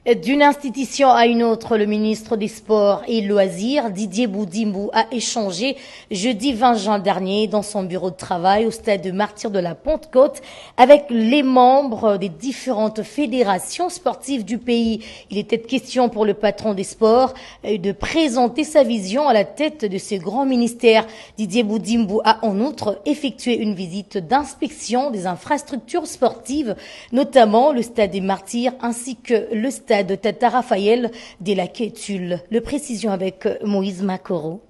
D'une institution à une autre, le ministre des Sports et Loisirs, Didier Boudimbo, a échangé jeudi 20 juin dernier dans son bureau de travail au stade de Martyrs de la Pentecôte avec les membres des différentes fédérations sportives du pays. Il était question pour le patron des sports de présenter sa vision à la tête de ce grand ministère. Didier Boudimbo a en outre effectué une visite d'inspection des infrastructures sportives, notamment le stade des Martyrs ainsi que le stade de Tata Raphaël de la Quétule. Le précision avec Moïse Macoro.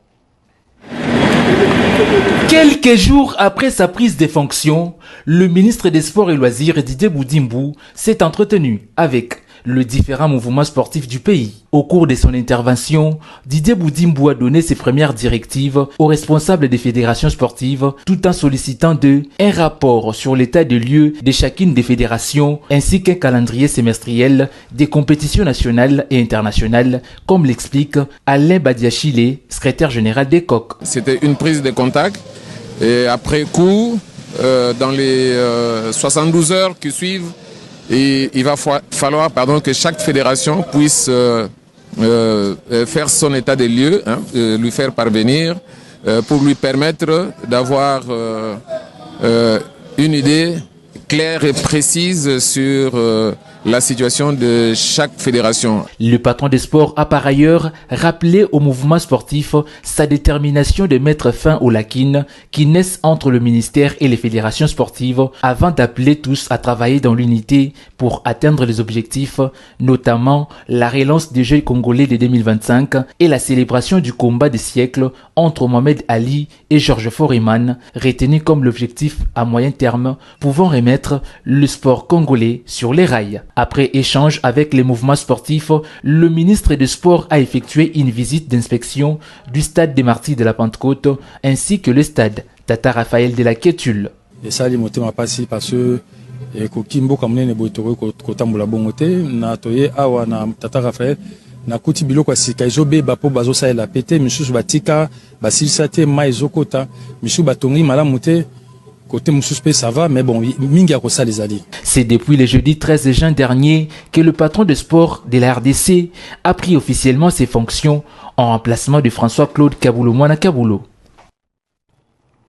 Quelques jours après sa prise de fonctions, le ministre des Sports et Loisirs Didier Boudimbo s'est entretenu avec le différent mouvement sportif du pays. Au cours de son intervention, Didier Boudimbo a donné ses premières directives aux responsables des fédérations sportives tout en sollicitant d'eux un rapport sur l'état de lieu de chacune des fédérations ainsi qu'un calendrier semestriel des compétitions nationales et internationales, comme l'explique Alain Badiachile, secrétaire général des COC. C'était une prise de contact et après coup, dans les 72 heures qui suivent, et il va falloir que chaque fédération puisse faire son état des lieux, lui faire parvenir pour lui permettre d'avoir une idée claire et précise sur la situation de chaque fédération. Le patron des sports a par ailleurs rappelé au mouvement sportif sa détermination de mettre fin aux lacunes qui naissent entre le ministère et les fédérations sportives avant d'appeler tous à travailler dans l'unité pour atteindre les objectifs, notamment la relance des Jeux congolais de 2025 et la célébration du combat des siècles entre Mohamed Ali et Georges Foreman, retenu comme l'objectif à moyen terme pouvant remettre le sport congolais sur les rails. Après échange avec les mouvements sportifs, le ministre des Sports a effectué une visite d'inspection du stade des Martyrs de la Pentecôte ainsi que le stade Tata Raphaël de la Quétule. Et ça, les motos m'ont passé parce que Kokimbo comme ne boitoro kotambola bongote na toye awa na Tata Raphaël na kuti biloko asika ezobe bapo bazo sa la pété misusu batika basilisa te mai ezokota misusu batongi malamu te. Côté Moussouspe, ça va, mais bon, Minga Kosa les alliés. C'est depuis le jeudi 13 juin dernier que le patron de sport de la RDC a pris officiellement ses fonctions en remplacement de François-Claude Kaboulou Mwana Kaboulo.